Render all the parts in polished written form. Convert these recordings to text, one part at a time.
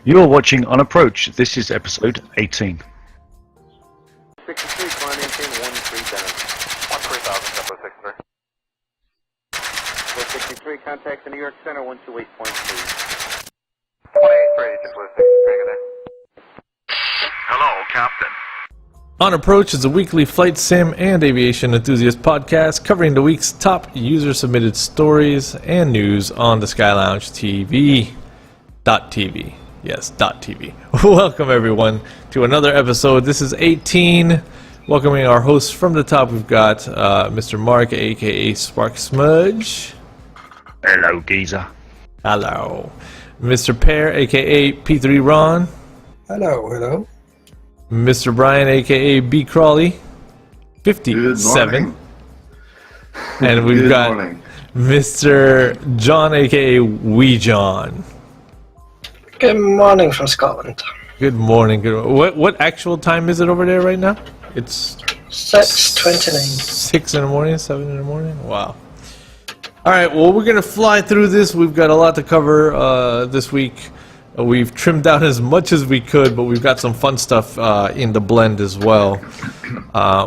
You're watching On Approach. This is episode 18. 63, climb maintain 13,000. 13,000, number 63. 63, contact the New York Center 128.3. 28.3, just with 63 there. Hello, Captain. On Approach is a weekly flight sim and aviation enthusiast podcast covering the week's top user-submitted stories and news on the Sky Lounge TV. .tv. Yes, .tv. Welcome everyone to another episode. This is 18. Welcoming our hosts from the top, we've got Mr. Mark, aka Spark Smudge. Hello, geezer. Hello. Mr. Pear, aka P3 Ron. Hello, hello. Mr. Brian, aka B Crawley, 57. And we've got Mr. John, aka weejohnj. Good morning from Scotland. Good morning. What actual time is it over there right now? It's 6:29. 6 in the morning, 7 in the morning. Wow. All right. Well, we're gonna fly through this. We've got a lot to cover this week. We've trimmed down as much as we could, but we've got some fun stuff in the blend as well.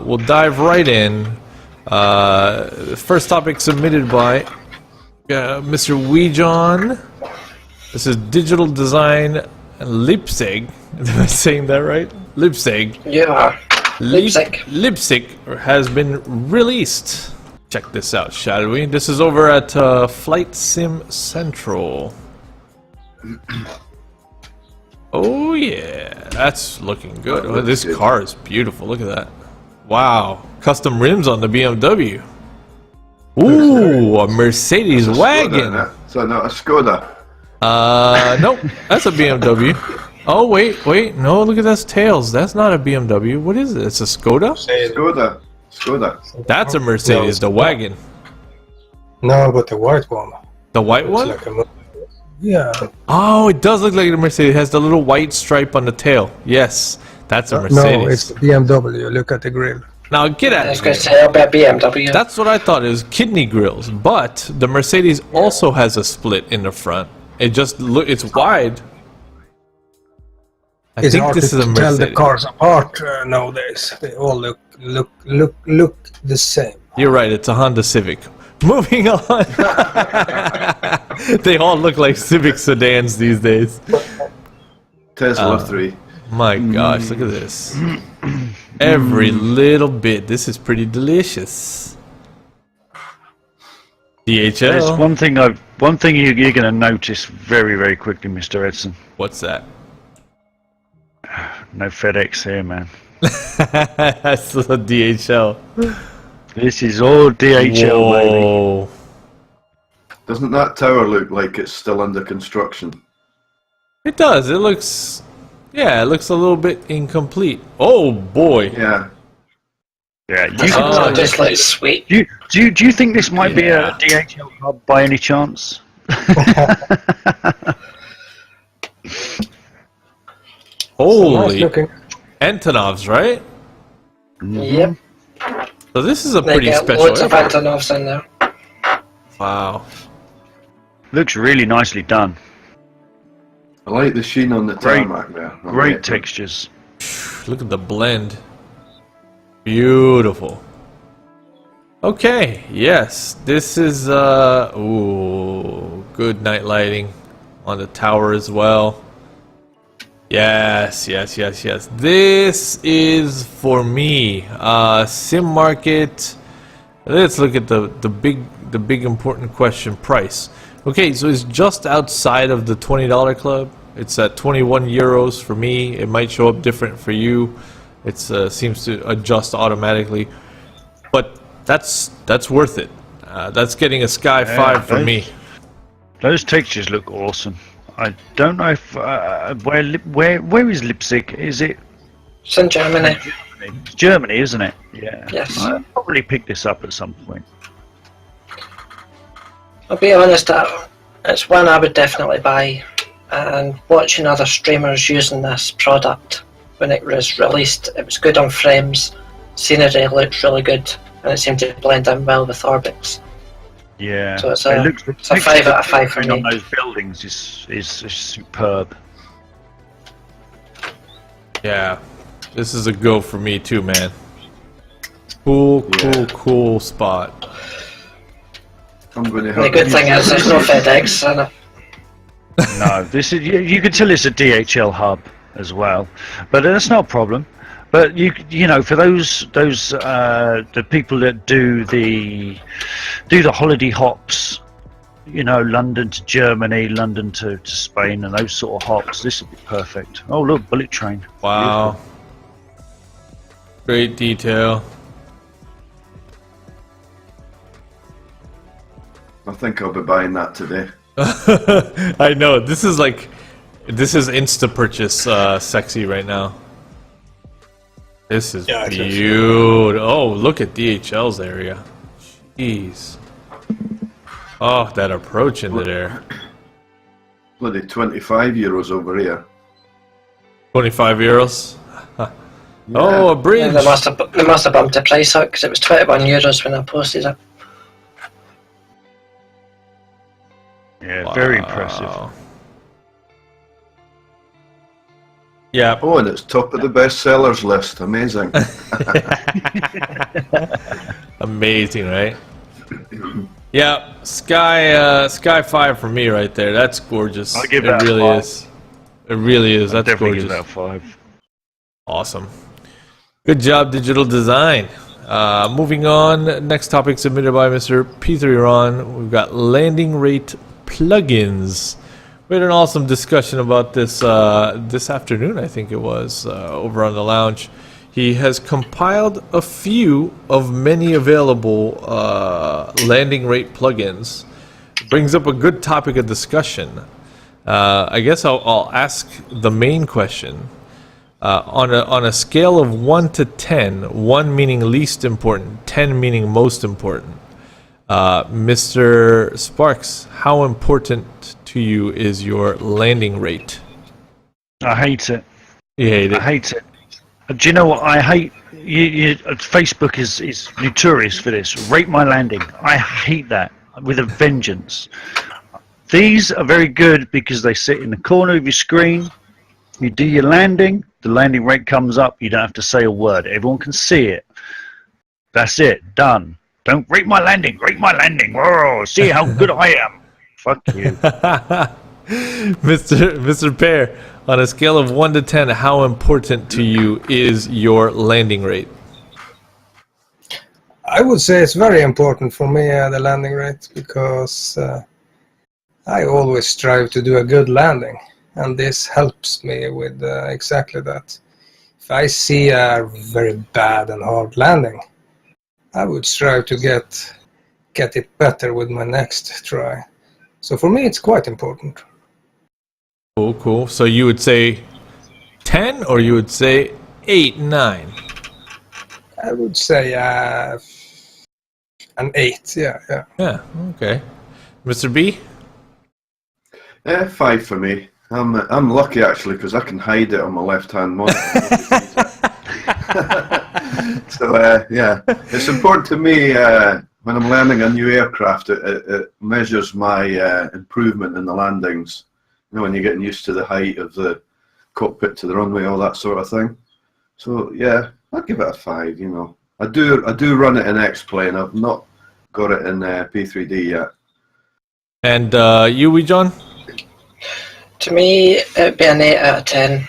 We'll dive right in. First topic submitted by Mr. weejohnj. This is Digital Design Leipzig. Am I saying that right? Leipzig. Yeah. Leipzig. Leipzig has been released. Check this out, shall we? This is over at Flight Sim Central. Oh yeah, that's looking good. Oh, this car is beautiful. Look at that. Wow, custom rims on the BMW. Ooh, a Mercedes wagon. So not a Skoda. Nope, that's a BMW. Oh wait, no, look at those tails. That's not a BMW. What is it? It's a Skoda? Skoda. That's a Mercedes, the wagon. No, but the white one. The white It's one? like yeah. Oh, it does look like a Mercedes. It has the little white stripe on the tail. Yes, that's a Mercedes. No, it's BMW. Look at the grill. Now get at I was it. going to say about BMW. That's what I thought. It was kidney grills, but the Mercedes also has a split in the front. It just it's wide. I It's think hard this to is a tell Mercedes. the cars apart nowadays. They all look the same. You're right. It's a Honda Civic. Moving on. They all look like Civic sedans these days. Tesla 3. My gosh, look at this. Every little bit. This is pretty delicious. There's DHL. one thing you're going to notice very, very quickly, Mr. Edson. What's that? No FedEx here, man. That's the DHL. This is all DHL, baby. Whoa. Doesn't that tower look like it's still under construction? It does. It looks... Yeah, it looks a little bit incomplete. Oh, boy. Yeah. Yeah, you Doesn't can, it just like sweet? do you think this might be a DHL hub by any chance? Nice Holy looking. Antonovs, right? Yep. So this is a They pretty get special loads of aircraft. Antonovs in there. Wow. Looks really nicely done. I like the sheen on the Great- tarmac there. Great textures. Look at the blend. Beautiful. Okay, yes. This is ooh, good night lighting on the tower as well. Yes. This is for me. Sim market. Let's look at the big important question, price. Okay, so it's just outside of the $20 club. It's at 21 euros for me. It might show up different for you. It seems to adjust automatically, but that's worth it. That's getting a Sky 5 for me. Those textures look awesome. I don't know if where is Leipzig? Is it It's in Germany. It's Germany, isn't it? Yeah. Yes. I'll probably pick this up at some point. I'll be honest, it's one I would definitely buy. And watching other streamers using this product when it was released, it was good on frames, scenery looked really good, and it seemed to blend in well with ORBX. Yeah, So it's it a, looks, it's a 5 out of 5 for on me. those buildings is superb. Yeah, this is a go for me too, man. Cool spot. I'm going to The have good thing is there's no FedEx in it. No, this is you can tell it's a DHL hub as well, but that's not a problem. But you know, for those the people that do the holiday hops, you know, London to Germany, London to Spain, and those sort of hops, this would be perfect. Oh look, bullet train. Wow. Great detail. I think I'll be buying that today. I know, this is insta purchase sexy right now. This is beautiful. Oh, look at DHL's area. Jeez. Oh, that approach into there. Bloody €25 over here. 25 euros. Oh, a bridge. They must have bumped the price up because it was €21 when I posted it. Yeah, very impressive. Yeah. Oh, and it's top of the bestsellers list. Amazing. Amazing, right? Yeah, Sky 5 for me right there. That's gorgeous. I'll give it that really 5. is. It really is. That's Definitely gorgeous. give that 5. Awesome. Good job, digital design. Moving on. Next topic submitted by Mr. Photoreal. We've got landing rate plugins. We had an awesome discussion about this this afternoon, I think it was, over on the lounge. He has compiled a few of many available landing rate plugins. Brings up a good topic of discussion. I guess I'll ask the main question. On a scale of 1 to 10, 1 meaning least important, 10 meaning most important, Mr. Sparks, how important to you is your landing rate? I hate it. You hate it? I hate it. Do you know what I hate? Facebook is notorious for this. Rate my landing. I hate that with a vengeance. These are very good because they sit in the corner of your screen. You do your landing, the landing rate comes up, you don't have to say a word. Everyone can see it. That's it. Done. Don't rate my landing. Rate my landing. Whoa, see how good I am. Fuck you. Mr. Pear, on a scale of 1 to 10, how important to you is your landing rate? I would say it's very important for me, the landing rate, because I always strive to do a good landing, and this helps me with exactly that. If I see a very bad and hard landing, I would strive to get it better with my next try. So for me, it's quite important. Cool. So you would say 10, or you would say 8, 9? I would say an 8. Yeah. Yeah. Okay. Mr. B? 5 for me. I'm lucky actually because I can hide it on my left-hand monitor. So yeah, it's important to me when I'm learning a new aircraft. It measures my improvement in the landings. You know, when you're getting used to the height of the cockpit to the runway, all that sort of thing. So yeah, I'd give it a 5. You know, I do run it in X-Plane. I've not got it in P3D yet. And you, weejohnj? To me, it'd be an 8 out of 10.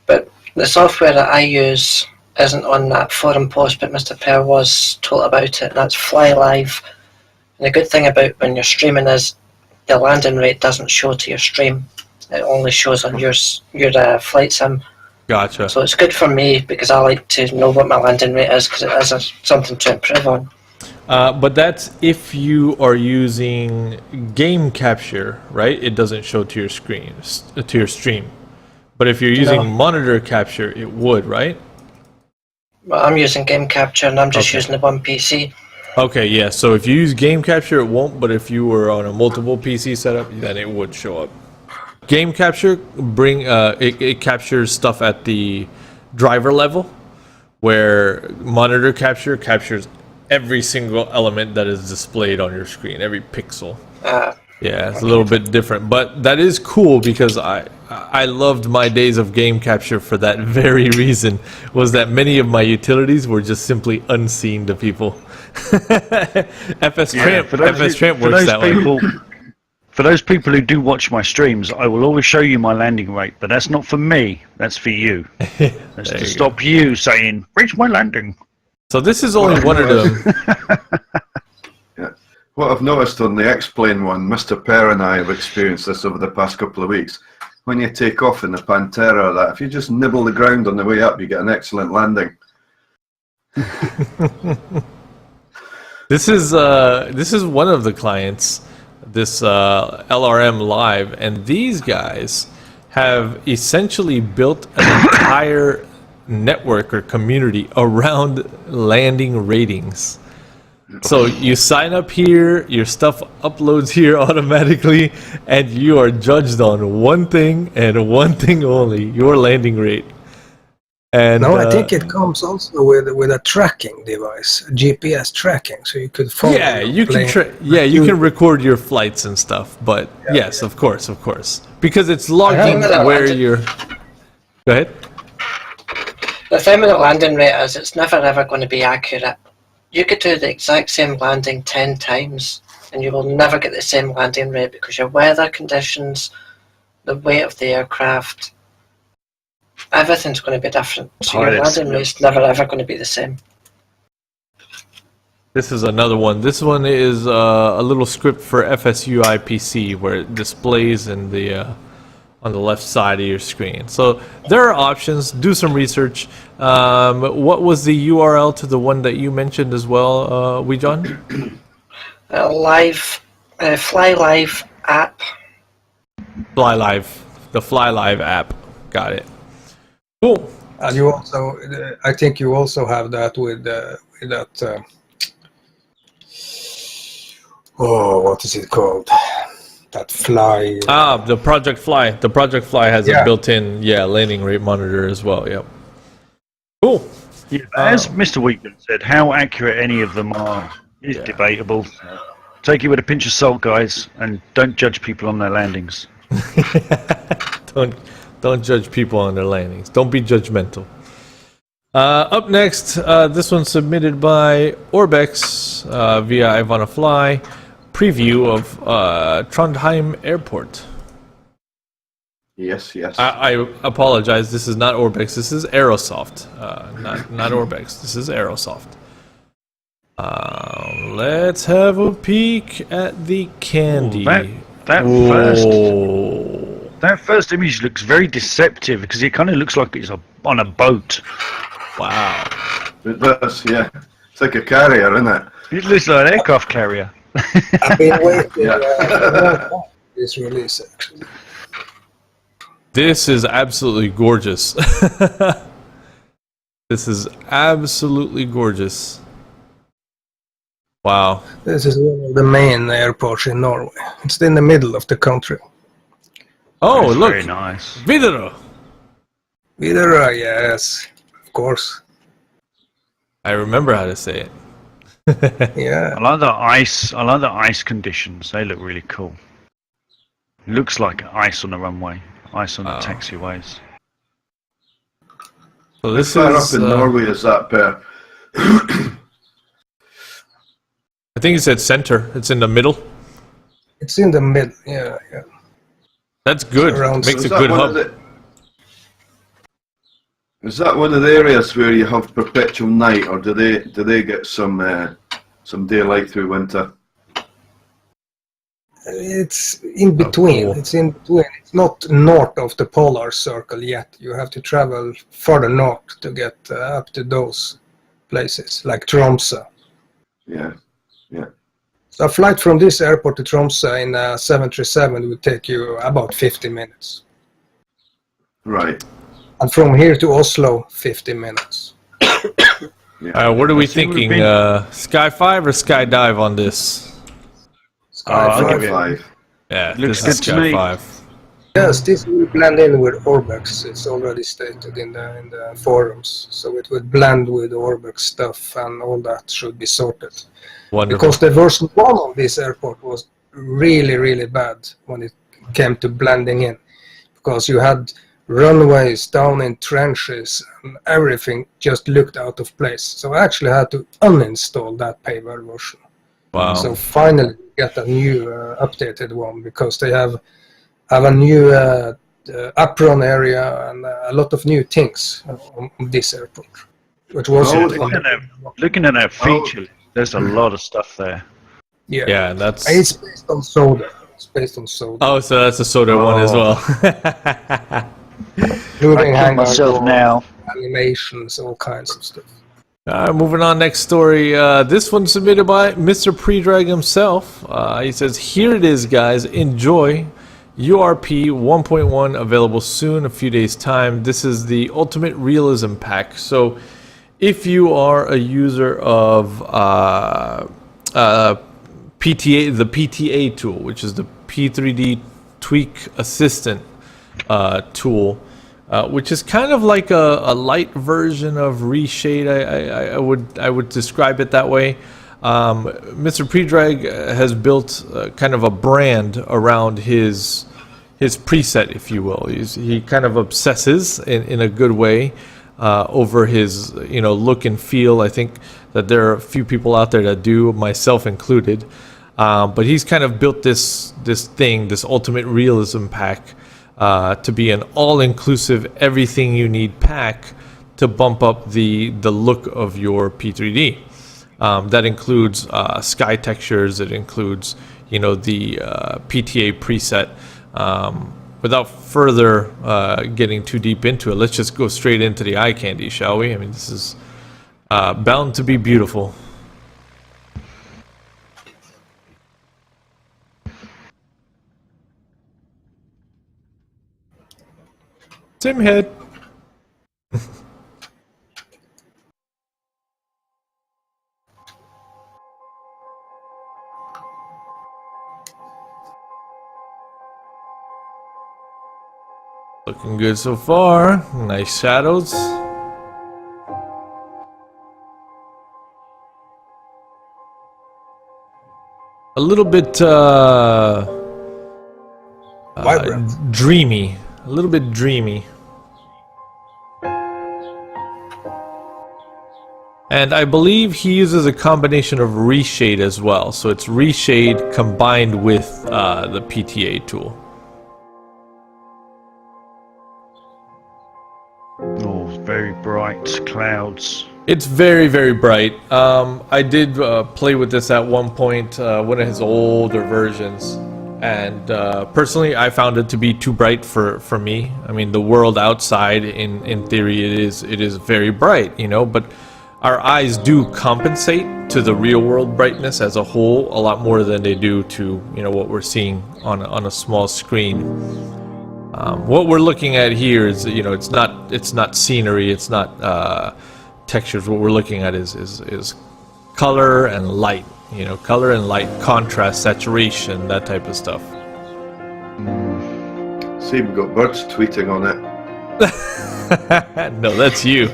But the software that I use isn't on that forum post, but Mr. Pear was told about it, and that's FlyLive. And the good thing about when you're streaming is the landing rate doesn't show to your stream. It only shows on your flight sim. Gotcha. So it's good for me because I like to know what my landing rate is because it is something to improve on. But that's if you are using game capture, right? It doesn't show to your screen, to your stream. But if you're using monitor capture, it would, right? Well, I'm using game capture and I'm just using the one PC. Okay, yeah. So if you use game capture, it won't. But if you were on a multiple PC setup, then it would show up. Game capture it captures stuff at the driver level, where monitor capture captures every single element that is displayed on your screen, every pixel. Yeah, it's a little bit different, but that is cool because I I loved my days of game capture for that very reason, was that many of my utilities were just simply unseen to people. FS Tramp works that way. For those people who do watch my streams, I will always show you my landing rate, but that's not for me, that's for you. That's to stop you saying, reach my landing. So this is only one of them. Yeah. What I've noticed on the X-Plane one, Mr. Per and I have experienced this over the past couple of weeks. When you take off in the Pantera, that if you just nibble the ground on the way up, you get an excellent landing. This is one of the clients, this LRMLive, and these guys have essentially built an entire network or community around landing ratings. So you sign up here, your stuff uploads here automatically, and you are judged on one thing and one thing only: your landing rate. And no, I think it comes also with a tracking device, GPS tracking, so you could follow. Yeah, you can. You can record your flights and stuff. But yes, of course, because it's logging where you're. Go ahead. The thing with the landing rate is it's never ever going to be accurate. You could do the exact same landing 10 times, and you will never get the same landing rate because your weather conditions, the weight of the aircraft. Everything's going to be different, so your landing rate's never ever going to be the same. This is another one. This one is a little script for FSU IPC where it displays in the on the left side of your screen. So there are options. Do some research. What was the URL to the one that you mentioned as well, weejohnj? FlyLive app. The FlyLive app. Got it. Cool. And you also, I think you also have that with that. What is it called? That fly. The Project Fly. The Project Fly has a built-in landing rate monitor as well. Yep. Cool. Yeah, as Mr. Wheaton said, how accurate any of them are is debatable. Take it with a pinch of salt, guys, and don't judge people on their landings. Don't judge people on their landings. Don't be judgmental. Up next, this one's submitted by ORBX via I Wanna Fly. Preview of Trondheim Airport. Yes. I apologize. This is not ORBX. This is Aerosoft. Not ORBX. This is Aerosoft. Let's have a peek at the candy. That first image looks very deceptive because it kind of looks like it's on a boat. Wow. It does, yeah. It's like a carrier, isn't it? It looks like an aircraft carrier. I've been waiting for this release, actually. This is absolutely gorgeous. This is absolutely gorgeous. Wow. This is one of the main airports in Norway. It's in the middle of the country. Oh, that's look. Very nice. Videra. Videra, yes. Of course. I remember how to say it. Yeah. I like the ice conditions. They look really cool. Looks like ice on the runway, ice on the taxiways. So this How far is up in Norway is that, Per? I think it's at center. It's in the middle. It's in the middle. Yeah. That's good. Makes a good hub. Is that one of the areas where you have perpetual night, or do they get some daylight through winter? It's in between. It's in between. It's not north of the polar circle yet. You have to travel further north to get up to those places, like Tromsø. Yeah. So a flight from this airport to Tromsø in a 737 would take you about 50 minutes. Right. And from here to Oslo, 50 minutes. What are we thinking? Sky 5 or Sky Dive on this? Sky 5. Yeah, Looks this is good to Sky me. 5. Yes, this will blend in with ORBX. It's already stated in the forums. So it would blend with ORBX stuff, and all that should be sorted. Wonderful. Because the version 1 of this airport was really, really bad when it came to blending in. because you had runways down in trenches and everything just looked out of place. So I actually had to uninstall that payware version. Wow. So finally get a new updated one, because they have a new apron area and a lot of new things on this airport. Which was looking at that feature, there's a lot of stuff there. yeah. Yeah, that's. It's based on soda. It's based on soda. Oh, so that's a soda one as well. Moving I hangar myself door, now. animations, all kinds of stuff. Moving on, next story. This one submitted by MrPredrag himself. He says, "Here it is, guys. Enjoy. URP 1.1 available soon, a few days' time. This is the Ultimate Realism Pack. So, if you are a user of PTA, the PTA tool, which is the P3D Tweak Assistant tool." Which is kind of like a light version of Reshade. I would describe it that way. MrPredrag has built kind of a brand around his preset, if you will. He kind of obsesses in a good way over his look and feel. I think that there are a few people out there that do, myself included. But he's kind of built this Ultimate Realism Pack. To be an all-inclusive, everything you need pack to bump up the look of your P3D. That includes sky textures. It includes the PTA preset. Without further getting too deep into it, let's just go straight into the eye candy, shall we? I mean, this is bound to be beautiful. Same head. Looking good so far. Nice shadows. A little bit dreamy. A little bit dreamy. And I believe he uses a combination of Reshade as well. So it's Reshade combined with the PTA tool. Oh, very bright clouds. It's very, very bright. I did play with this at one point, one of his older versions. And personally, I found it to be too bright for me. I mean, the world outside, in theory, it is very bright, but our eyes do compensate to the real world brightness as a whole a lot more than they do to what we're seeing on a small screen. What we're looking at here is it's not scenery, it's not textures. What we're looking at is color and light. Color and light, contrast, saturation, that type of stuff. See, we've got birds tweeting on it. No, that's you.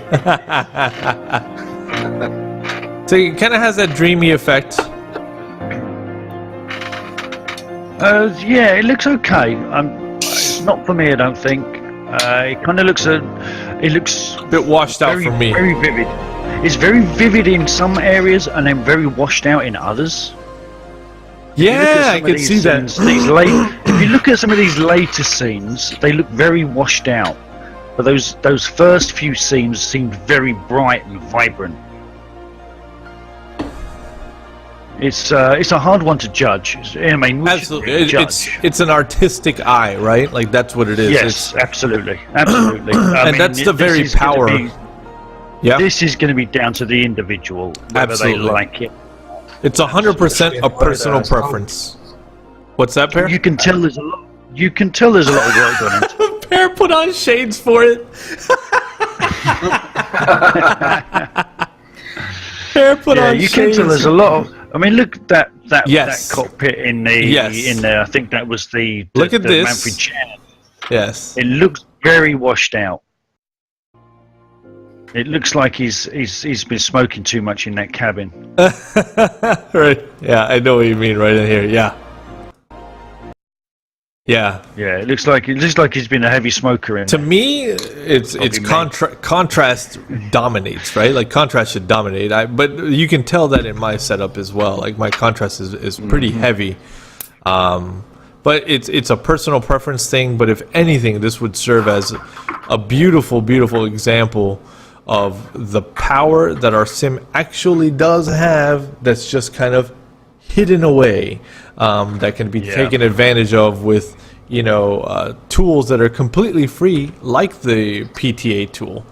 So it kind of has that dreamy effect. Yeah, it looks okay. It's not for me, I don't think. It kind of looks a bit washed out for me. Very vivid. It's very vivid in some areas and then very washed out in others. Yeah, I can see that. If you look at some of these later scenes, they look very washed out. But those first few scenes seemed very bright and vibrant. It's a hard one to judge. I mean, absolutely, it's an artistic eye, right? Like that's what it is. Yes, absolutely. And that's the very power. Yeah, this is going to be down to the individual whether they like it. It's 100% a personal preference. What's that, Pear? You can tell there's a lot. You can tell there's a lot of work going into it. Pear put on shades for it. Pear put on shades. You can tell there's a lot of. I mean, look at that cockpit in there. I think that was the look at this. Manfred Chan. Yes. It looks very washed out. It looks like he's been smoking too much in that cabin. Right. Yeah, I know what you mean right in here. Yeah. Yeah. Yeah, it looks like he's been a heavy smoker in. To me, it's contrast dominates, right? Like contrast should dominate. But you can tell that in my setup as well. Like my contrast is pretty heavy. But it's a personal preference thing. But if anything, this would serve as a beautiful, beautiful example of the power that our sim actually does have. That's just kind of hidden away. That can be taken advantage of with, you know, tools that are completely free, like the PTA tool.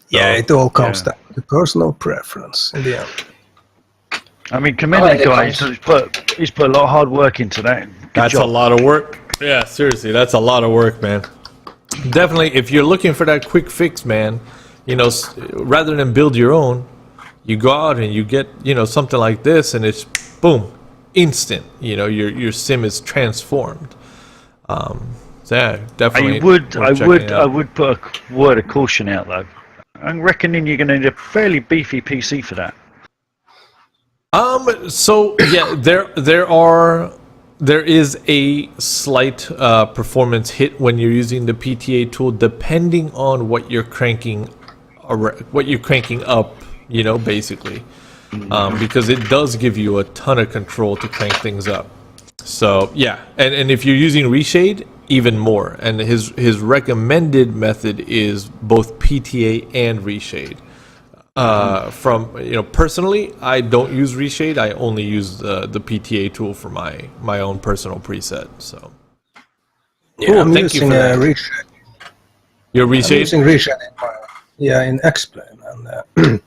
Yeah, it all comes down to personal preference in the end. I mean, commend that guy. He's put a lot of hard work into that. That's a lot of work. Yeah, seriously, that's a lot of work, man. Definitely, if you're looking for that quick fix, man, you know, rather than build your own, you go out and you get, you know, something like this, and it's boom, instant. You know, your sim is transformed. So yeah, definitely. I would put a word of caution out though. I'm reckoning you're going to need a fairly beefy PC for that. So yeah, there is a slight performance hit when you're using the PTA tool, depending on what you're cranking up. You know, basically, because it does give you a ton of control to crank things up. So yeah, and if you're using reshade, even more. And his recommended method is both PTA and reshade. From, you know, personally, I don't use reshade. I only use the PTA tool for my own personal preset. So Yeah, cool, I'm thank you using for that. reshade. Your I'm reshade? using reshade in X-Plane, and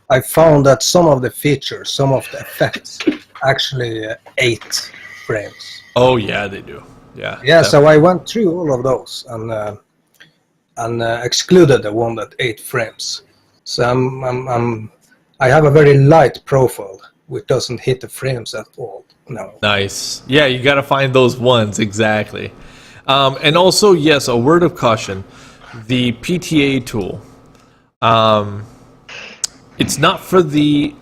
I found that some of the features, some of the effects, actually 8 frames. Oh yeah, they do. Yeah. Yeah, so I went through all of those and excluded the one that 8 frames. So I have a very light profile, which doesn't hit the frames at all. No. Nice. Yeah, you got to find those ones exactly. And also, yes, a word of caution: the PTA tool. It's not for the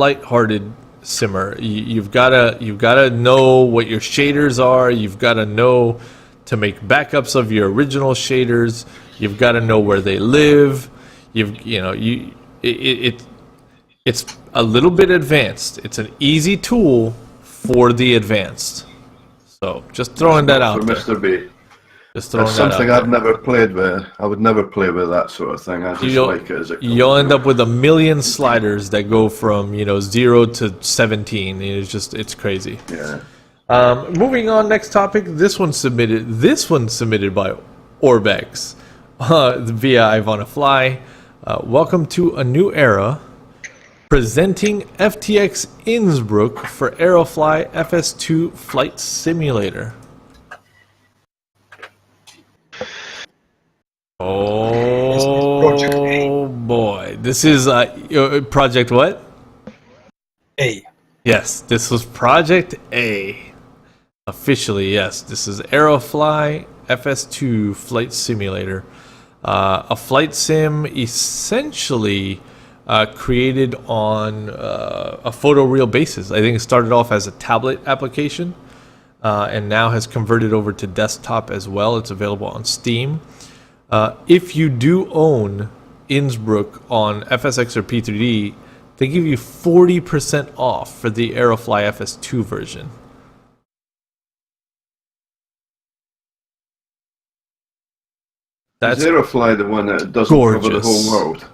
lighthearted simmer. You've gotta know what your shaders are. You've got to know to make backups of your original shaders. You've got to know where they live. It's a little bit advanced. It's an easy tool for the advanced. So just throwing that out there. For Mr. B. Just throwing That's that something out I've never played with. I would never play with that sort of thing. I just like it as it comes. You'll end up with a million sliders that go from 0 to 17. It's crazy. Yeah. Moving on, next topic. This one submitted by ORBX via Ivanafly. Welcome to a new era. Presenting FTX Innsbruck for Aerofly FS2 Flight Simulator. Oh boy, this is Project what? A. Yes, this was Project A. Officially, yes, this is Aerofly FS2 Flight Simulator. A flight sim essentially created on a photoreal basis. I think it started off as a tablet application and now has converted over to desktop as well. It's available on Steam. If you do own Innsbruck on FSX or P3D, they give you 40% off for the Aerofly FS2 version. That's Is Aerofly the one that doesn't cover the whole world?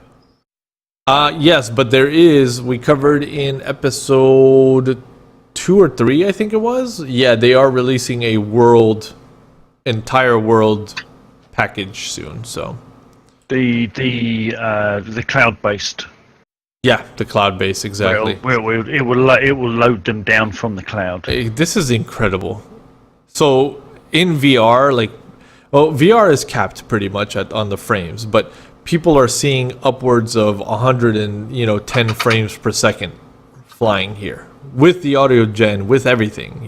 Yes, but we covered in episode 2 or 3, I think it was. Yeah, they are releasing a entire world package soon. So the cloud-based. Yeah, the cloud-based, exactly. It will load them down from the cloud. This is incredible. So in VR, VR is capped pretty much on the frames, but people are seeing upwards of 110 frames per second flying here with the audio gen, with everything.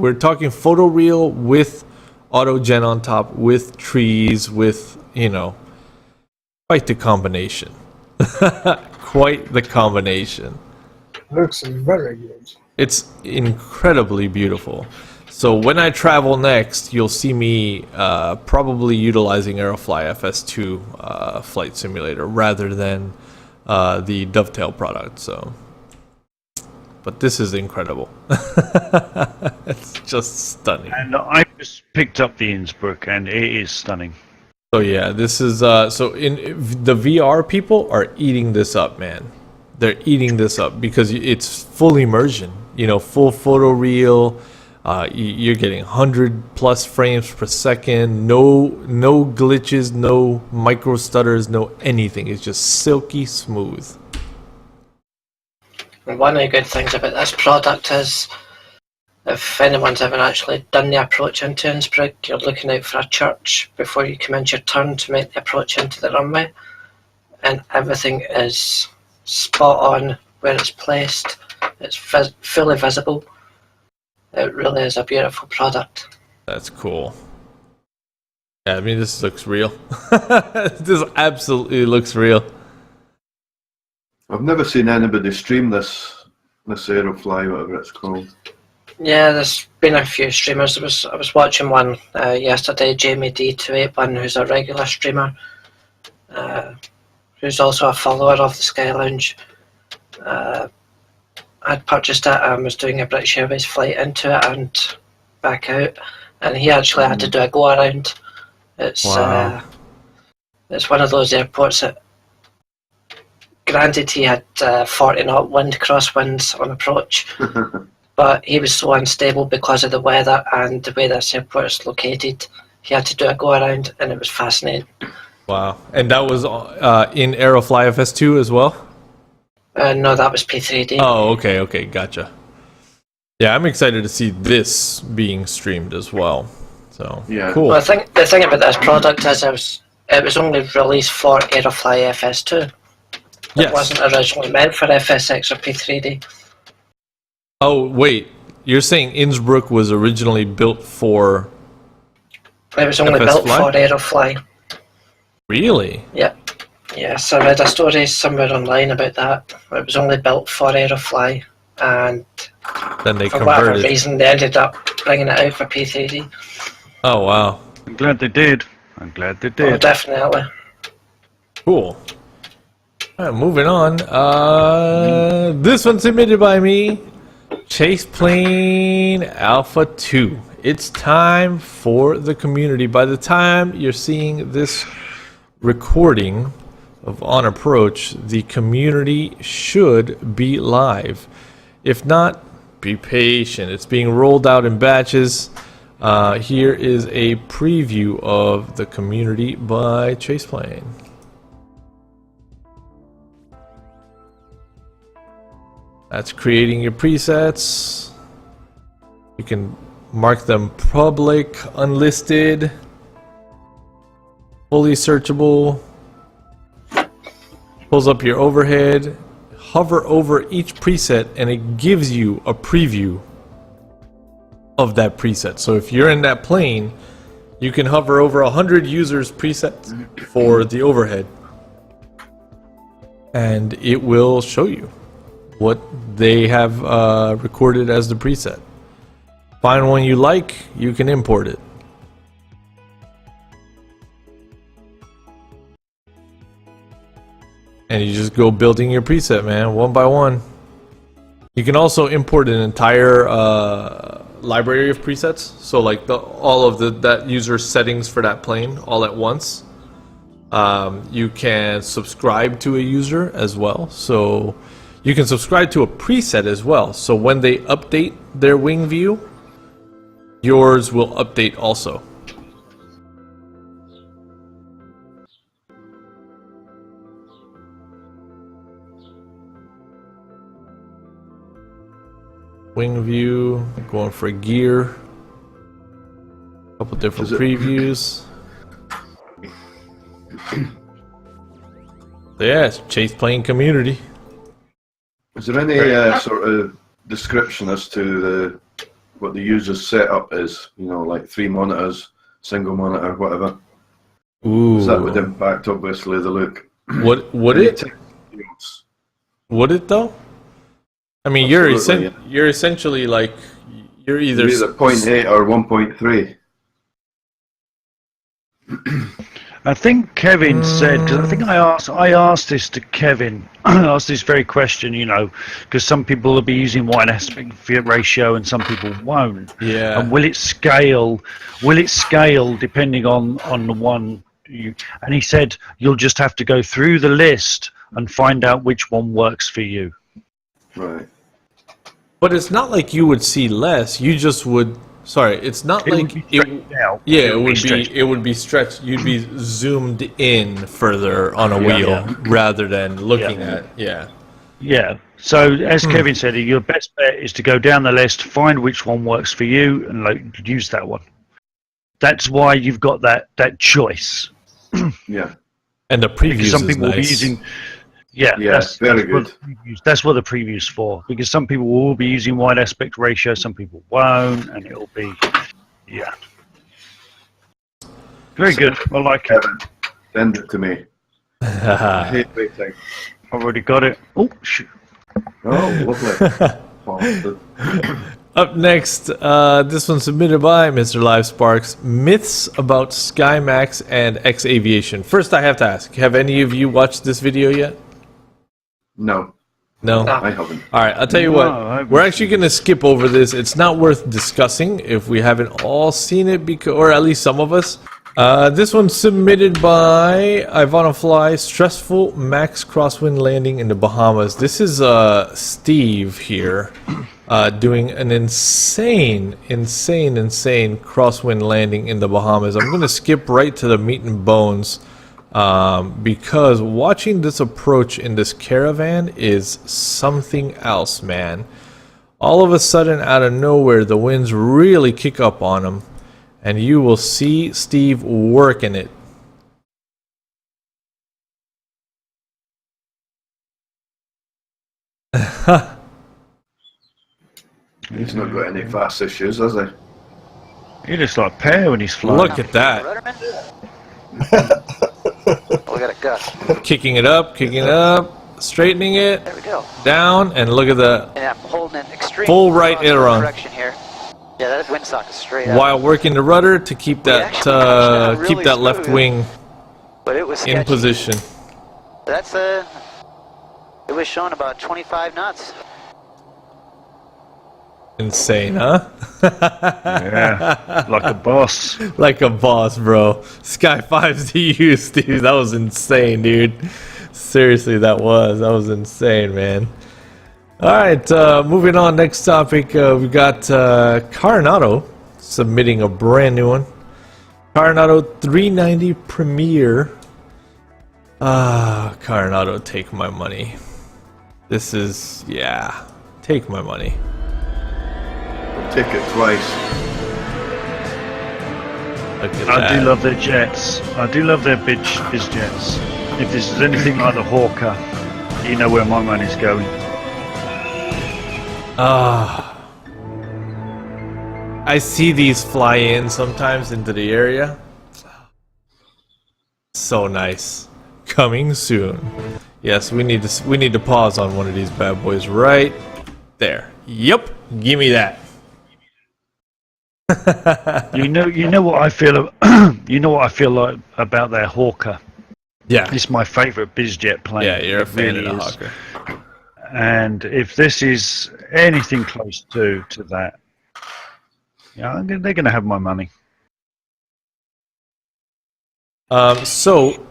We're talking photoreal with auto gen on top, with trees, with quite the combination. Quite the combination. Looks very good. It's incredibly beautiful. So when I travel next, you'll see me probably utilizing Aerofly FS2 flight simulator rather than the Dovetail product. So, but this is incredible. It's just stunning. And I just picked up the Innsbruck, and it is stunning. So yeah, this is so in the VR people are eating this up, man. They're eating this up because it's full immersion. You know, full photoreal. You're getting 100+ frames per second. No glitches, no micro stutters, no anything. It's just silky smooth. And one of the good things about this product is, if anyone's ever actually done the approach into Innsbruck, you're looking out for a church before you come into your turn to make the approach into the runway, and everything is spot on where it's placed. It's fully visible. It really is a beautiful product. That's cool. Yeah, I mean, this looks real. This absolutely looks real. I've never seen anybody stream this Aerofly, whatever it's called. Yeah, there's been a few streamers. I was watching one yesterday, Jamie D281, who's a regular streamer, who's also a follower of the Sky Lounge. I'd purchased it and was doing a British Airways flight into it and back out, and he actually had to do a go around. It's it's one of those airports that, granted, he had 40 knot wind crosswinds on approach. But he was so unstable because of the weather and the way this airport is located. He had to do a go around, and it was fascinating. Wow. And that was in Aerofly FS2 as well? No, that was P3D. Oh, okay, gotcha. Yeah, I'm excited to see this being streamed as well. So, yeah. Cool. Well, I think the thing about this product is it was only released for Aerofly FS2. Yes. It wasn't originally meant for FSX or P3D. Oh, wait. You're saying Innsbruck was originally built for... It was only FS built Fly? for Aerofly. Really? Yeah. Yes, I read a story somewhere online about that. It was only built for Aerofly, and Then they for whatever converted. reason they ended up bringing it out for P3D. Oh, wow. I'm glad they did. I'm glad they Oh, did. definitely. Cool. All right, moving on. This one submitted by me. ChasePlane Alpha 2. It's time for the community. By the time you're seeing this recording of On Approach, the community should be live. If not, be patient. It's being rolled out in batches. Here is a preview of the community by ChasePlane. That's creating your presets. You can mark them public, unlisted, fully searchable. Pulls up your overhead. Hover over each preset and it gives you a preview of that preset. So if you're in that plane, you can hover over 100 users presets for the overhead and it will show you what they have recorded as the preset. Find one you like, you can import it. And you just go building your preset, man, one by one. You can also import an entire library of presets. So like all of that user's settings for that plane all at once. You can subscribe to a user as well. So you can subscribe to a preset as well. So when they update their wing view, yours will update also. Wing view, going for gear. Couple different previews. So yeah, it's ChasePlane community. Is there any sort of description as to what the user's setup is? You know, like 3 monitors, single monitor, whatever. Ooh. That would impact obviously the look. Would it? Would it though? I mean, Absolutely, you're essentially like You're either, Either 0.8 or 1.3. I think Kevin said, because I think I asked this to Kevin. I asked this very question, you know, because some people will be using wide aspect ratio and some people won't. Yeah. And will it scale? Will it scale depending on the one? And he said you'll just have to go through the list and find out which one works for you. Right. But it's not like you would see less. You just would. Sorry, it's not like it would be stretched. You'd be zoomed in further on a wheel rather than looking at. Yeah. So as Kevin said, your best bet is to go down the list, find which one works for you, and use that one. That's why you've got that choice. Yeah. And the previews because some is people nice. will be using. Very good. That's what the preview's for. Because some people will be using wide aspect ratio, some people won't, and it'll be, very good. I like it. Kevin, send it to me. I hate waiting. I've already got it. Oh, shoot. Oh, lovely. Up next, this one submitted by Mr. Live Sparks. Myths about SkyMax and X Aviation. First, I have to ask: have any of you watched this video yet? No, No. I haven't. All right, I'll tell you what. We're actually going to skip over this. It's not worth discussing if we haven't all seen it, or at least some of us. This one's submitted by Aerofly. Stressful max crosswind landing in the Bahamas. This is Steve here doing an insane crosswind landing in the Bahamas. I'm going to skip right to the meat and bones. Because watching this approach in this caravan is something else, man. All of a sudden, out of nowhere, the winds really kick up on him, and you will see Steve working it. He's not got any fast issues, has he? He looks like Pear when he's flying. Look at that. Look at it go. Kicking it up, straightening it, There we go. down, and look at the And I'm holding an extreme full right aileron. direction here. Yeah, that windsock is straight up. while working the rudder to keep that actually really left smooth. wing But it was in sketchy. position. That's it was showing about 25 knots. Insane, huh? Yeah, like a boss. Like a boss, bro. Sky 5's to you, Steve. That was insane, dude. Seriously, that was insane, man. Alright, moving on. Next topic, we got Coronado submitting a brand new one. Coronado 390 Premier. Coronado, take my money. This is, take my money. Take it twice. Look at I that. do love their jets. I do love their biz jets. If this is anything like the Hawker, you know where my money's going. I see these fly in sometimes into the area. So nice. Coming soon. Yes, we need to pause on one of these bad boys right there. Yep, give me that. You know what I feel. You know what I feel like about their Hawker. Yeah. It's my favourite bizjet plane. Yeah, you're a It fan really of the is. Hawker. And if this is anything close to that, they're going to have my money. So,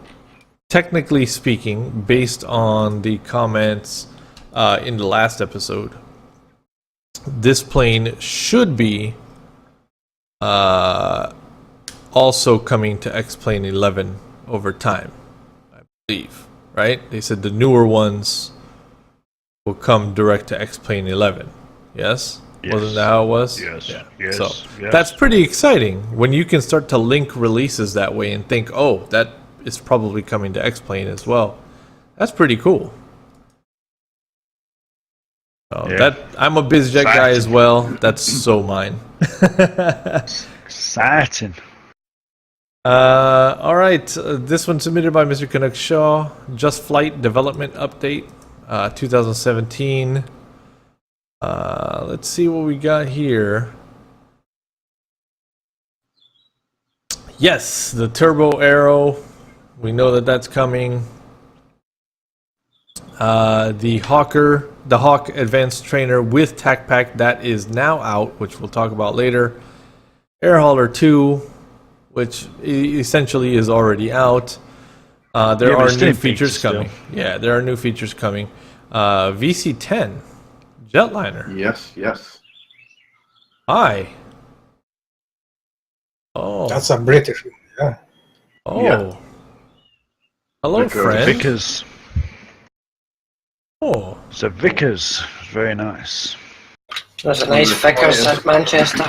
technically speaking, based on the comments in the last episode, this plane should be also coming to X-Plane 11 over time, I believe, right? They said the newer ones will come direct to X-Plane 11. Yes? Wasn't that how it was? Yes. Yeah. Yes. So yes. that's pretty exciting when you can start to link releases that way and think, oh, that is probably coming to X-Plane as well. That's pretty cool. So Yeah. I'm a bizjet guy as well. That's so mine. Exciting. All right, this one submitted by Mr. Canuck Shaw. Just Flight Development Update, 2017. Let's see what we got here. Yes, the Turbo Aero. We know that that's coming. The Hawk Advanced Trainer with TAC Pack, that is now out, which we'll talk about later. Air Hauler 2, which essentially is already out. There are new features coming. Yeah, there are new features coming. VC10 Jetliner. Yes. Hi. Oh. That's a British one, yeah. Oh. Yeah. Hello, friend. Vickers. Oh. So Vickers, very nice. There's a nice Vickers at Manchester.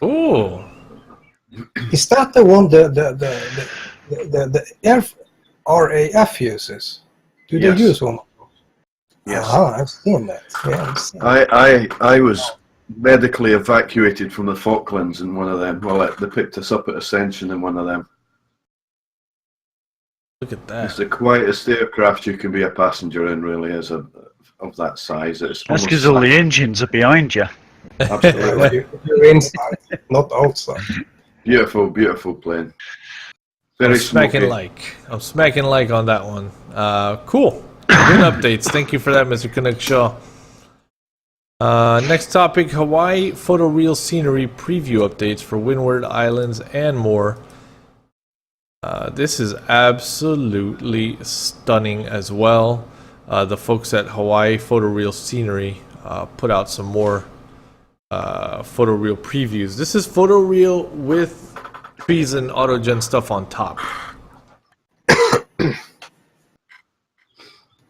Oh. Is that the one the RAF uses? Do they Yes. use one? Yes. I've seen that. Yeah, I've seen I was medically evacuated from the Falklands in one of them. Well, they picked us up at Ascension in one of them. Look at that. It's the quietest aircraft you can be a passenger in, really, of that size. It's That's because all the engines are behind you. absolutely You're inside, not outside. beautiful plane. Very I'm smacking smoky. like. I'm smacking like on that one. Cool. Good updates. Thank you for that, Mr. Knuckshaw. Next topic, Hawaii Photoreal Scenery Preview updates for Windward Islands and more. This is absolutely stunning as well. The folks at Hawaii Photoreal Scenery put out some more photoreal previews. This is photoreal with trees and autogen stuff on top.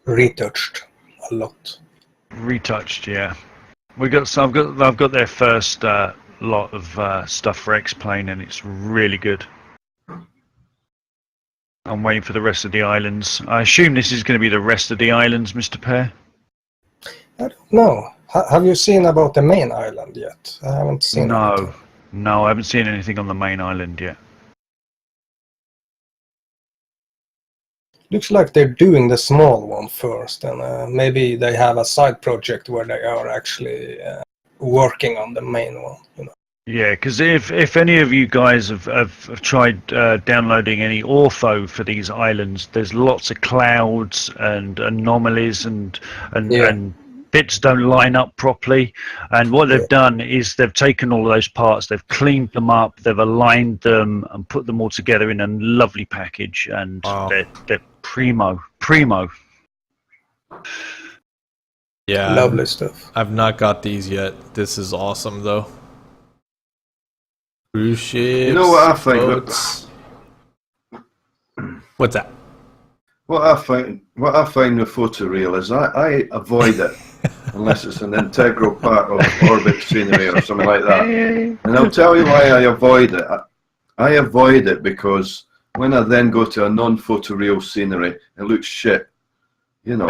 Retouched a lot. Retouched, yeah. We got. So I've got their first lot of stuff for X-Plane, and it's really good. I'm waiting for the rest of the islands. I assume this is going to be the rest of the islands, Mr. Pear. I don't know. Have you seen about the main island yet? I haven't seen anything. No, I haven't seen anything on the main island yet. Looks like they're doing the small one first, and maybe they have a side project where they are actually working on the main one. You know. Yeah, because if any of you guys have tried downloading any ortho for these islands, there's lots of clouds and anomalies and bits don't line up properly. And what they've done is they've taken all of those parts, they've cleaned them up, they've aligned them and put them all together in a lovely package, and Wow. they're primo. Yeah, Lovely stuff. I've not got these yet. This is awesome, though. Cruise ships, You know what I think? boats. What's that? What I find with photoreal is I avoid it unless it's an integral part of ORBX Scenery or something like that. And I'll tell you why I avoid it. I avoid it because when I then go to a non-photoreal scenery, it looks shit. You know,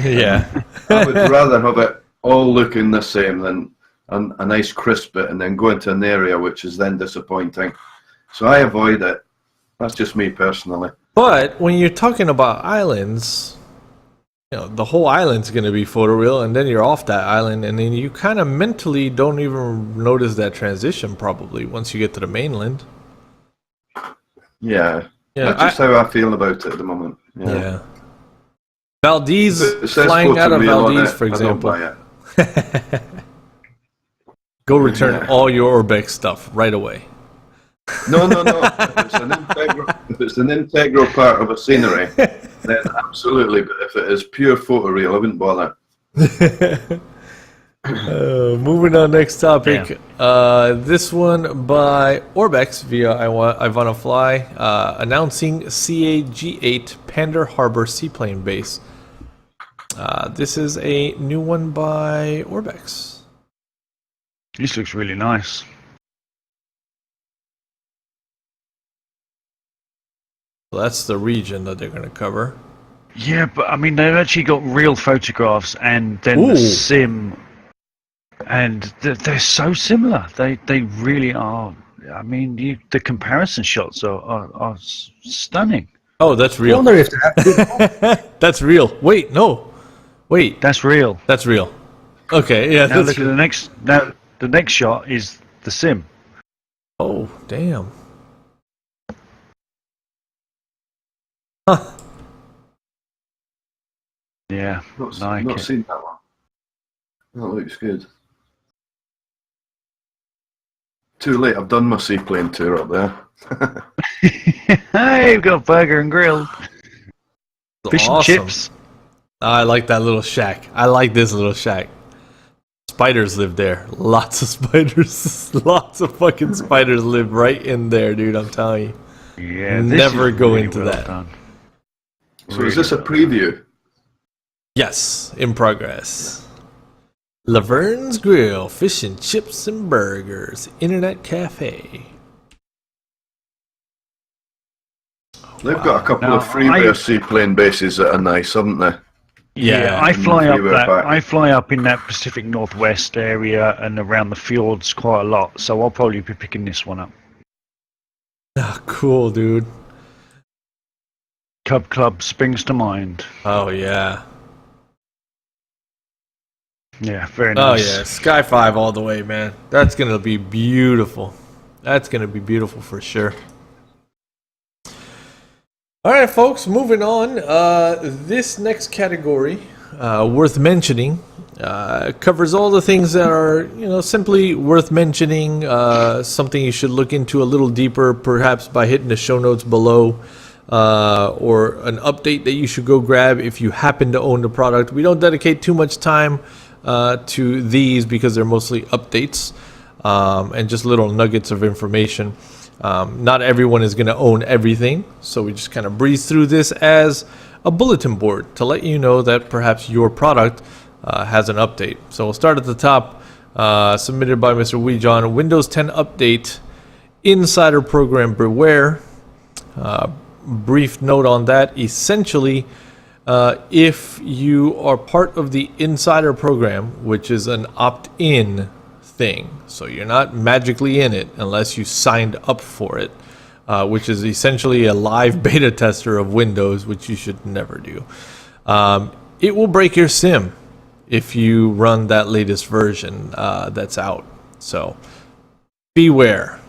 Yeah. I would rather have it all looking the same than a nice crisp bit and then go into an area which is then disappointing. So I avoid it. That's just me personally. But when you're talking about islands, you know, the whole island's going to be photoreal, and then you're off that island, and then you kind of mentally don't even notice that transition probably once you get to the mainland. Yeah, Yeah, that's just how I feel about it at the moment. Yeah. Valdez, It says flying out of photoreal on Valdez, it, for I don't example. buy it. Go return Yeah. all your ORBX stuff right away. No. If it's an integral part of a scenery, then absolutely. But if it is pure photoreal, I wouldn't bother. Moving on, next topic. This one by ORBX via I Wanna Fly, announcing CAG8 Pender Harbour seaplane base. This is a new one by ORBX. This looks really nice. So that's the region that they're going to cover. Yeah, but I mean, they've actually got real photographs and then Ooh. the sim, and they're so similar. They really are. I mean, the comparison shots are stunning. Oh, that's I real. wonder if they have That's real. Wait, no. Wait, That's real. that's real. Okay, yeah. Now That's look at the next. Now the next shot is the sim. Oh, damn. Huh. Yeah, Not like it. seen that one. That looks good. Too late. I've done my seaplane tour up there. Hey, we've got burger and grill. Fish and Awesome. chips. I like that little shack. I like this little shack. Spiders live there. Lots of spiders. Lots of fucking spiders live right in there, dude. I'm telling you. Yeah, Never is go really into well that. done. So is this a preview? Yes, in progress. Laverne's Grill, fish and chips and burgers, internet cafe. They've got a couple Now, of Freeware seaplane bases that are nice, haven't they? Yeah, Yeah, I fly up Freeware that. back. I fly up in that Pacific Northwest area and around the fjords quite a lot. So I'll probably be picking this one up. Ah, cool, dude. Cub Club springs to mind. Oh yeah. Yeah, very Oh nice. yeah, Sky 5 all the way, man. That's gonna be beautiful. That's gonna be beautiful for sure. All right, folks, moving on. This next category, worth mentioning, covers all the things that are, simply worth mentioning. Something you should look into a little deeper, perhaps by hitting the show notes below, or an update that you should go grab if you happen to own the product. We don't dedicate too much time to these because they're mostly updates and just little nuggets of information. Not everyone is going to own everything, so we just kind of breeze through this as a bulletin board to let you know that perhaps your product has an update. So we'll start at the top, submitted by Mr. weejohnj, Windows 10 update, insider program beware. Brief note on that, essentially, if you are part of the insider program, which is an opt-in thing, so you're not magically in it unless you signed up for it, which is essentially a live beta tester of Windows, which you should never do. It will break your sim if you run that latest version that's out, so beware.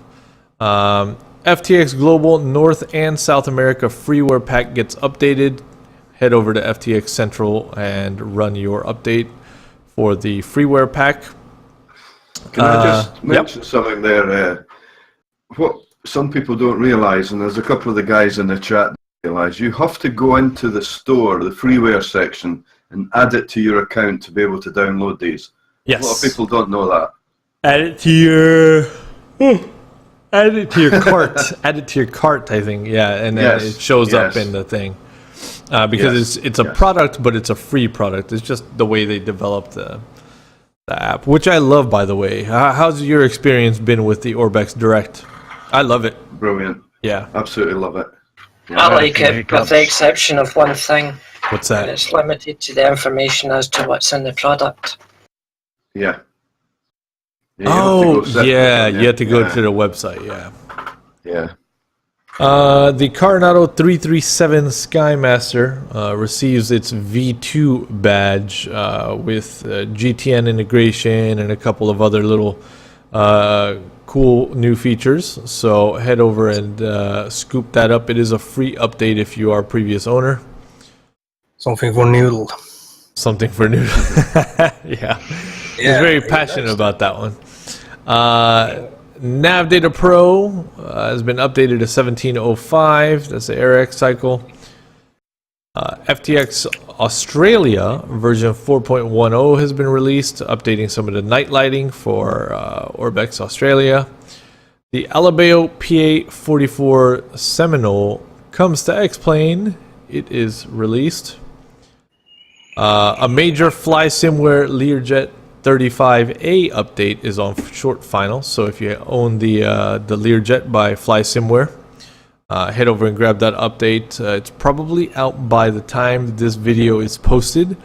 FTX Global North and South America freeware pack gets updated. Head over to FTX Central and run your update for the freeware pack. Can I just mention something there? What some people don't realise, and there's a couple of the guys in the chat that realise, you have to go into the store, the freeware section, and add it to your account to be able to download these. Yes. A lot of people don't know that. Add it to your cart. Add it to your cart, I think. Yeah, and then it shows up in the thing. Because it's a product, but it's a free product. It's just the way they developed the app, which I love, by the way. How's your experience been with the ORBX Direct? I love it. Brilliant. Yeah. Absolutely love it. I like it, with the exception of one thing. What's that? It's limited to the information as to what's in the product. Yeah. You have to go to the website, Yeah. The Coronado 337 Skymaster receives its V2 badge with GTN integration and a couple of other little cool new features. So head over and scoop that up. It is a free update if you are a previous owner. Something for Noodle. Something for Noodle. Yeah. He's very passionate about that one. Nav Data Pro has been updated to 17.05. That's the AirX cycle. FTX Australia version 4.10 has been released, updating some of the night lighting for ORBX Australia. The Alabeo PA44 Seminole comes to X-Plane. It is released. A major Fly Simware Learjet 35A update is on short final, so if you own the Learjet by Fly Simware, head over and grab that update. It's probably out by the time this video is posted,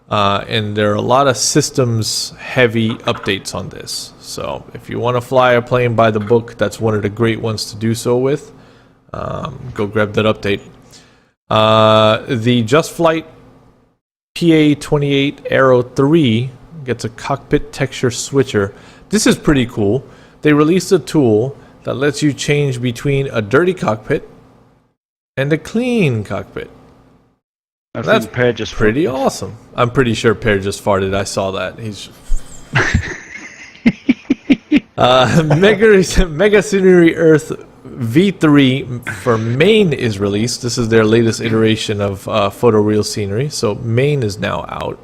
and there are a lot of systems heavy updates on this. So if you want to fly a plane by the book, that's one of the great ones to do so with. Go grab that update. The Just Flight PA28 Aero 3 gets a cockpit texture switcher. This is pretty cool. They released a tool that lets you change between a dirty cockpit and a clean cockpit. That's Per just pretty awesome. I'm pretty sure Per just farted. I saw that. He's Mega Scenery Earth V3 for Maine is released. This is their latest iteration of Photoreal Scenery. So Maine is now out.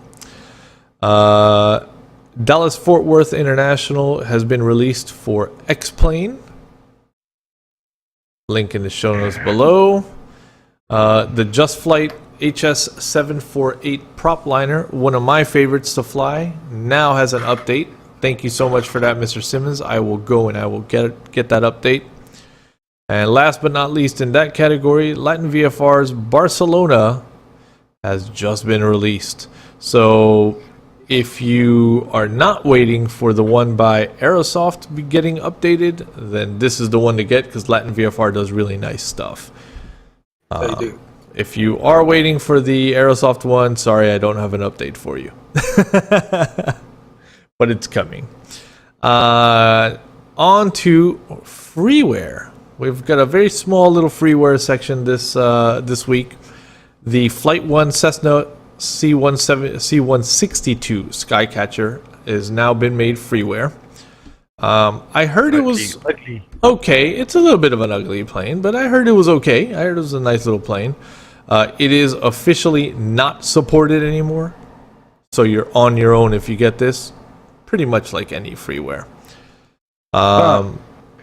Dallas Fort Worth International has been released for X-Plane. Link in the show notes below. The Just Flight HS748 prop liner, one of my favorites to fly, now has an update. Thank you so much for that, Mr. Simmons. I will go and I will get that update. And last but not least in that category, Latin VFR's Barcelona has just been released. So if you are not waiting for the one by Aerosoft to be getting updated, then this is the one to get because Latin VFR does really nice stuff. They do. If you are waiting for the Aerosoft one, sorry, I don't have an update for you. But it's coming. On to freeware. We've got a very small little freeware section this week. The Flight 1 Cessna C162 Skycatcher has now been made freeware. I heard it was okay. It's a little bit of an ugly plane, but I heard it was okay. I heard it was a nice little plane. It is officially not supported anymore, so you're on your own if you get this. Pretty much like any freeware.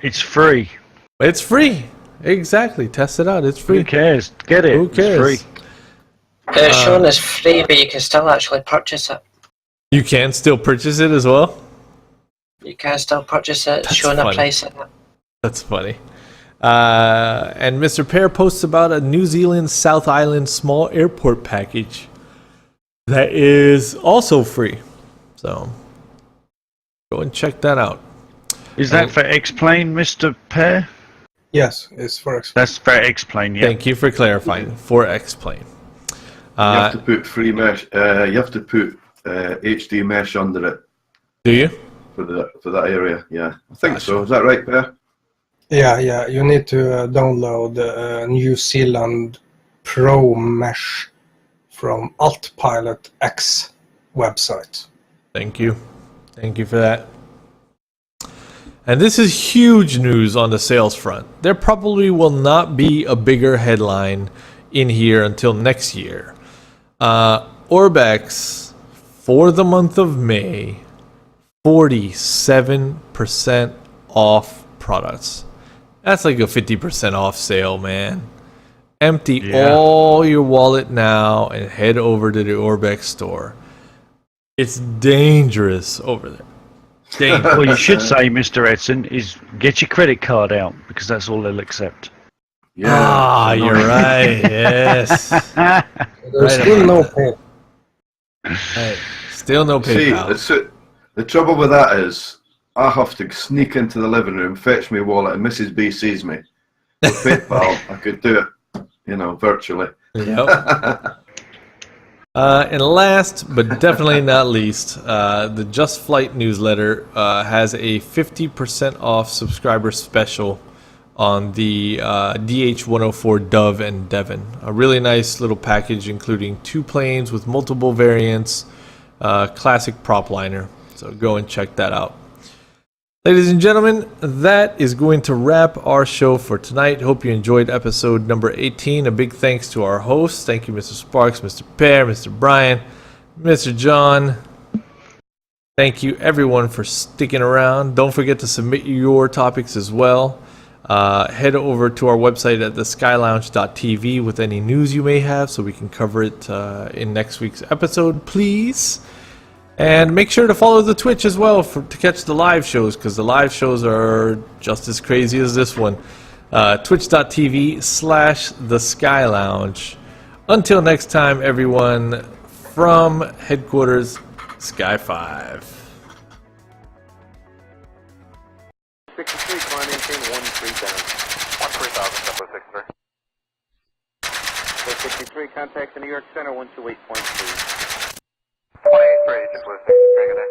It's free. It's free. Exactly. Test it out. It's free. Who cares? Get it. Who cares? It's free. It's shown as free, but you can still actually purchase it. You can still purchase it as well? You can still purchase it, That's showing funny. a price in it. That's funny. And Mr. Pear posts about a New Zealand South Island small airport package that is also free. So go and check that out. Is that for X-Plane, Mr. Pear? Yes, it's for X. That's for X-Plane, yeah. Thank you for clarifying. For X-Plane. You have to put free mesh. You have to put HD mesh under it Do you? for that area. Yeah, I think so. Is that right, Per? Yeah. You need to download New Zealand Pro Mesh from Altpilot X website. Thank you. Thank you for that. And this is huge news on the sales front. There probably will not be a bigger headline in here until next year. ORBX, for the month of May, 47% off products. That's like a 50% off sale, man. Empty all your wallet now and head over to the ORBX store. It's dangerous over there. Well, you should say, Mr. Edson, is get your credit card out because that's all they'll accept. Yeah. You're right. Yes. There's still no pay. Right. Still no PayPal. See, the trouble with that is I have to sneak into the living room, fetch my wallet, and Mrs. B sees me. With PayPal, I could do it, virtually. Yep. And last, but definitely not least, the Just Flight newsletter has a 50% off subscriber special on the DH-104 Dove and Devon. A really nice little package including 2 planes with multiple variants, classic prop liner. So go and check that out. Ladies and gentlemen, that is going to wrap our show for tonight. Hope you enjoyed episode number 18. A big thanks to our hosts. Thank you, Mr. Sparks, Mr. Pear, Mr. Brian, Mr. John. Thank you, everyone, for sticking around. Don't forget to submit your topics as well. Head over to our website at theskylounge.tv with any news you may have so we can cover it in next week's episode, please. And make sure to follow the Twitch as well to catch the live shows, because the live shows are just as crazy as this one. Twitch.tv/theskylounge. Until next time, everyone, from headquarters, Sky 5. 63, climb maintain 13,000. 13,000, number 63. 63, contact the New York Center, 128.3. 28, just listening. Very good day.